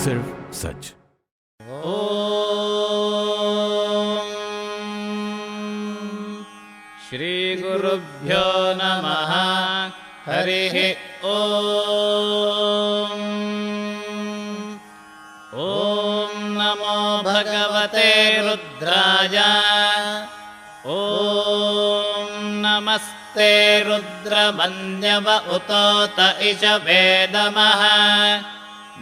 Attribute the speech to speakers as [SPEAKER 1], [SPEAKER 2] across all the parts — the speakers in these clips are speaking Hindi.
[SPEAKER 1] सिर्फ सच।
[SPEAKER 2] श्री गुरुभ्यो नमः। हरिः ओम्। ॐ नमो भगवते रुद्राय। ॐ नमस्ते रुद्रमन्यव उतोत इषवे नमः।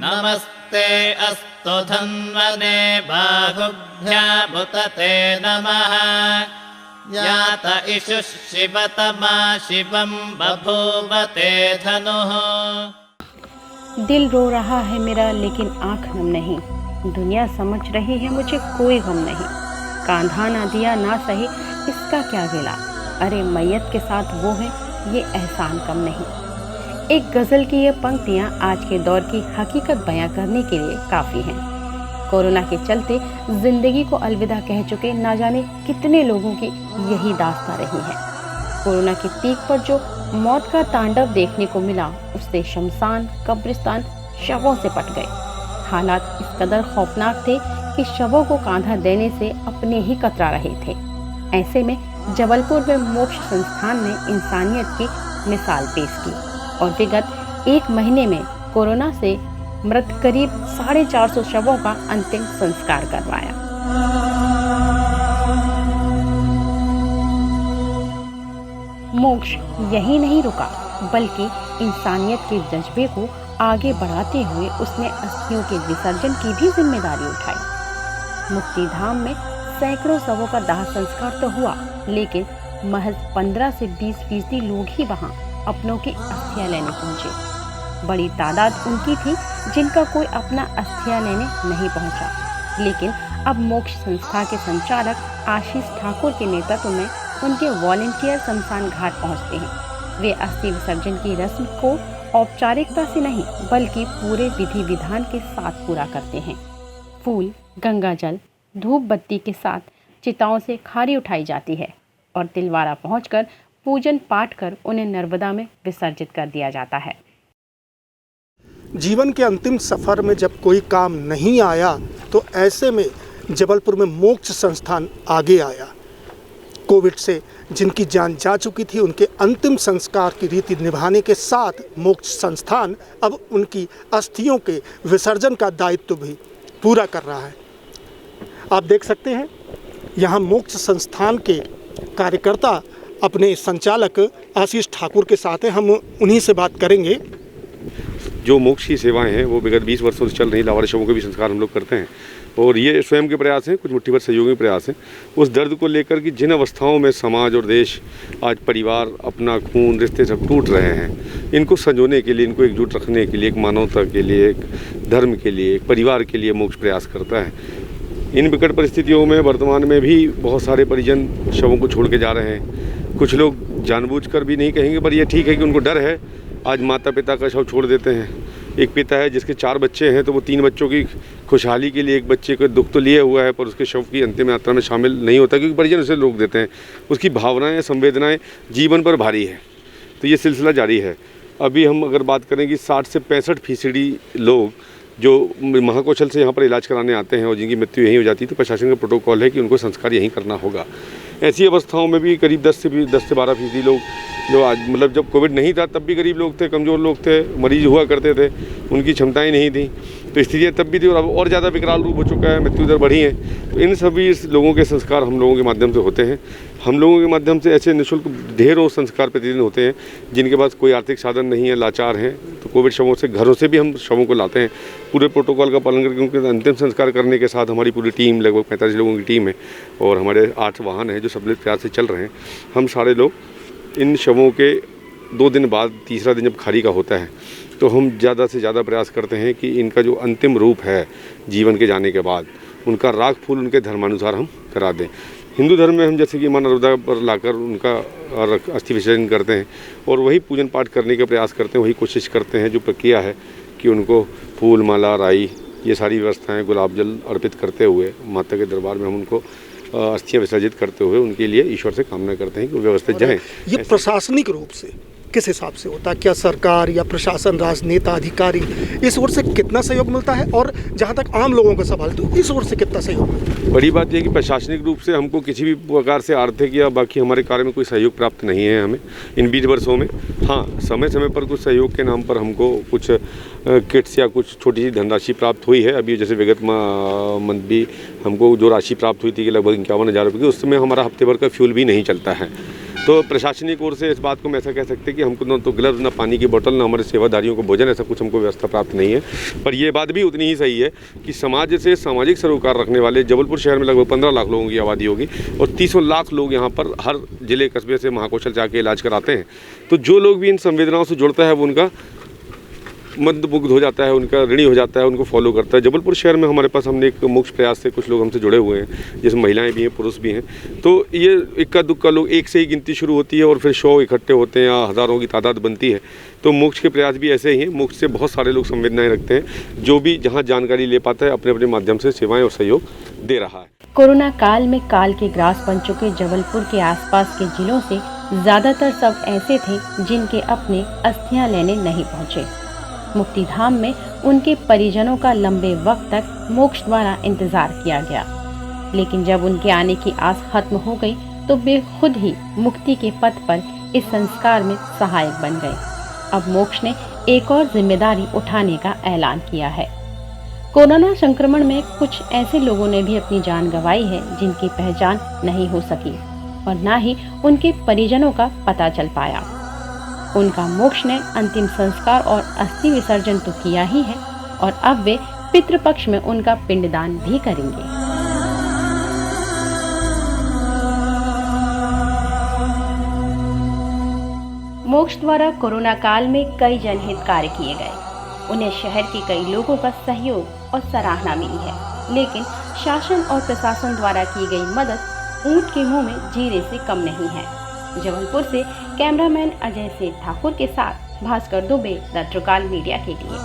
[SPEAKER 2] नमस्ते अस्तु धन्वने बाहुभ्यामुत ते नमः। यात इषुः शिवतमा शिवं बभूव ते धनुः।
[SPEAKER 3] दिल रो रहा है मेरा लेकिन आँख नम नहीं, दुनिया समझ रही है मुझे कोई गम नहीं। कांधा ना दिया ना सही इसका क्या गिला, अरे मैयत के साथ वो है ये एहसान कम नहीं। एक गज़ल की ये पंक्तियाँ आज के दौर की हकीकत बयां करने के लिए काफ़ी हैं। कोरोना के चलते ज़िंदगी को अलविदा कह चुके ना जाने कितने लोगों की यही दास्तां रही है। कोरोना की पीक पर जो मौत का तांडव देखने को मिला उससे शमशान कब्रिस्तान शवों से पट गए। हालात इस कदर खौफनाक थे कि शवों को कांधा देने से अपने ही कतरा रहे थे। ऐसे में जबलपुर में मोक्ष संस्थान ने इंसानियत की मिसाल पेश की और विगत एक महीने में कोरोना से मृत करीब 450 शवों का अंतिम संस्कार करवाया। मोक्ष यही नहीं रुका बल्कि इंसानियत के जज्बे को आगे बढ़ाते हुए उसने अस्थियों के विसर्जन की भी जिम्मेदारी उठाई। मुक्तिधाम में सैकड़ों शवों का दाह संस्कार तो हुआ, लेकिन महज 15 से 20% लोग ही वहां अपनों की अस्थियां लेने पहुंचे। बड़ी तादाद उनकी थी जिनका कोई अपना अस्थियां लेने नहीं पहुंचा, लेकिन अब मोक्ष संस्था के संचालक आशीष ठाकुर के नेतृत्व में उनके वॉलंटियर शमशान घाट पहुंचते हैं। वे अस्थि विसर्जन की रस्म को औपचारिकता से नहीं बल्कि पूरे विधि विधान के साथ पूरा करते हैं। फूल, गंगाजल, धूप बत्ती के साथ चिताओं से खारी उठाई जाती है और तिलवारा पहुंचकर पूजन पाठ कर उन्हें नर्मदा में विसर्जित कर दिया जाता है।
[SPEAKER 4] जीवन के अंतिम सफ़र में जब कोई काम नहीं आया तो ऐसे में जबलपुर में मोक्ष संस्थान आगे आया। कोविड से जिनकी जान जा चुकी थी उनके अंतिम संस्कार की रीति निभाने के साथ मोक्ष संस्थान अब उनकी अस्थियों के विसर्जन का दायित्व भी पूरा कर रहा है। आप देख सकते हैं यहाँ मोक्ष संस्थान के कार्यकर्ता अपने संचालक आशीष ठाकुर के साथ हैं। हम उन्हीं से बात करेंगे।
[SPEAKER 5] जो मोक्ष की सेवाएं हैं वो विगत 20 वर्षों से चल रही लावारिस शवों के भी संस्कार हम लोग करते हैं और ये स्वयं के प्रयास हैं, कुछ मुट्ठी भर सहयोगी प्रयास हैं। उस दर्द को लेकर कि जिन अवस्थाओं में समाज और देश आज परिवार अपना खून रिश्ते सब टूट रहे हैं, इनको संजोने के लिए, इनको एकजुट रखने के लिए, एक मानवता के लिए, एक धर्म के लिए, एक परिवार के लिए मोक्ष प्रयास करता है। इन विकट परिस्थितियों में वर्तमान में भी बहुत सारे परिजन शवों को छोड़ के जा रहे हैं। कुछ लोग जानबूझकर भी नहीं कहेंगे पर यह ठीक है कि उनको डर है। आज माता पिता का शव छोड़ देते हैं। एक पिता है जिसके 4 बच्चे हैं तो वो 3 बच्चों की खुशहाली के लिए एक बच्चे को दुख तो लिए हुआ है पर उसके शव की अंतिम यात्रा में शामिल नहीं होता क्योंकि परिजन उसे रोक देते हैं। उसकी भावनाएं संवेदनाएं जीवन पर भारी है। तो ये सिलसिला जारी है। अभी हम अगर बात करें कि 60 से 65% लोग जो महाकौशल से यहाँ पर इलाज कराने आते हैं और जिनकी मृत्यु यहीं हो जाती है तो प्रशासन का प्रोटोकॉल है कि उनको संस्कार यहीं करना होगा। ऐसी अवस्थाओं में भी करीब 10 से 12% लोग जो आज मतलब जब कोविड नहीं था तब भी गरीब लोग थे, कमज़ोर लोग थे, मरीज हुआ करते थे, उनकी क्षमताएं नहीं थी तो स्थितियाँ तब भी थी और अब और ज़्यादा विकराल रूप हो चुका है, मृत्यु दर बढ़ी है। तो इन सभी लोगों के संस्कार हम लोगों के माध्यम से होते हैं। हम लोगों के माध्यम से ऐसे निःशुल्क ढेरों संस्कार प्रतिदिन होते हैं जिनके पास कोई आर्थिक साधन नहीं है, लाचार हैं, तो कोविड शवों से घरों से भी हम शवों को लाते हैं पूरे प्रोटोकॉल का पालन करके। उनके अंतिम संस्कार करने के साथ हमारी पूरी टीम लगभग 45 लोगों की टीम है और हमारे 8 वाहन हैं जो सम्मिलित प्रयास से चल रहे हैं। हम सारे लोग इन शवों के 2 दिन बाद, तीसरा दिन जब खाली का होता है तो हम ज़्यादा से ज़्यादा प्रयास करते हैं कि इनका जो अंतिम रूप है जीवन के जाने के बाद उनका राख फूल उनके धर्मानुसार हम करा दें। हिंदू धर्म में हम जैसे कि मां नर्मदा पर लाकर उनका अस्थि विसर्जन करते हैं और वही पूजन पाठ करने का प्रयास करते हैं, वही कोशिश करते हैं। जो प्रक्रिया है कि उनको फूल माला राई ये सारी व्यवस्थाएं गुलाब जल अर्पित करते हुए माता के दरबार में हम उनको अस्थियां विसर्जित करते हुए उनके लिए ईश्वर से कामना करते हैं कि व्यवस्थित जाएँ।
[SPEAKER 4] ये प्रशासनिक रूप से किस हिसाब से होता है? क्या सरकार या प्रशासन, राजनेता, अधिकारी इस ओर से कितना सहयोग मिलता है, और जहाँ तक आम लोगों का सवाल तो इस ओर से कितना सहयोग मिलता है?
[SPEAKER 5] बड़ी बात यह कि प्रशासनिक रूप से हमको किसी भी प्रकार से आर्थिक या बाकी हमारे कार्य में कोई सहयोग प्राप्त नहीं है हमें इन 20 वर्षों में। हाँ, समय समय पर कुछ सहयोग के नाम पर हमको कुछ किट्स या कुछ छोटी सी धनराशि प्राप्त हुई है। अभी जैसे विगत मंथ भी हमको जो राशि प्राप्त हुई थी कि लगभग 51,000 रुपये की, उस समय हमारा हफ्ते भर का फ्यूल भी नहीं चलता है। तो प्रशासनिक ओर से इस बात को हम ऐसा कह सकते हैं कि हमको न तो ग्लव्स, न पानी की बोतल, न हमारे सेवादारियों को भोजन, ऐसा कुछ हमको व्यवस्था प्राप्त नहीं है। पर यह बात भी उतनी ही सही है कि समाज से सामाजिक सरोकार रखने वाले जबलपुर शहर में लगभग 15 लाख लोगों की आबादी होगी और 300 लाख लोग यहाँ पर हर जिले कस्बे से महाकौशल जाके इलाज कराते हैं। तो जो लोग भी इन संवेदनाओं से जुड़ता है वो उनका मंदमुग्ध हो जाता है, उनका ऋणी हो जाता है, उनको फॉलो करता है। जबलपुर शहर में हमारे पास हमने एक मोक्ष प्रयास से कुछ लोग हमसे जुड़े हुए हैं, जिसमें महिलाएं भी हैं, पुरुष भी हैं। तो ये इक्का दुक्का लोग, एक से ही गिनती शुरू होती है और फिर 100 इकट्ठे होते हैं या हज़ारों की तादाद बनती है। तो मोक्ष के प्रयास भी ऐसे ही हैं। मोक्ष से बहुत सारे लोग संवेदनाएं रखते हैं, जो भी जहाँ जानकारी ले पाता है अपने अपने माध्यम से सेवाएँ और सहयोग दे रहा है।
[SPEAKER 3] कोरोना काल में काल के ग्रास बन चुके जबलपुर के आसपास के जिलों से ज्यादातर सब ऐसे थे जिनके अपने अस्थियां लेने नहीं पहुंचे। मुक्ति धाम में उनके परिजनों का लंबे वक्त तक मोक्ष द्वारा इंतजार किया गया, लेकिन जब उनके आने की आस खत्म हो गई तो वे खुद ही मुक्ति के पथ पर इस संस्कार में सहायक बन गए। अब मोक्ष ने एक और जिम्मेदारी उठाने का ऐलान किया है। कोरोना संक्रमण में कुछ ऐसे लोगों ने भी अपनी जान गंवाई है जिनकी पहचान नहीं हो सकी और न ही उनके परिजनों का पता चल पाया। उनका मोक्ष ने अंतिम संस्कार और अस्थि विसर्जन तो किया ही है और अब वे पितृपक्ष में उनका पिंडदान भी करेंगे। मोक्ष द्वारा कोरोना काल में कई जनहित कार्य किए गए। उन्हें शहर के कई लोगों का सहयोग और सराहना मिली है, लेकिन शासन और प्रशासन द्वारा की गई मदद ऊंट के मुंह में जीरे से कम नहीं है। जबलपुर से कैमरामैन अजय सेठ ठाकुर के साथ भास्कर दुबे, द ट्रुकाल मीडिया के लिए।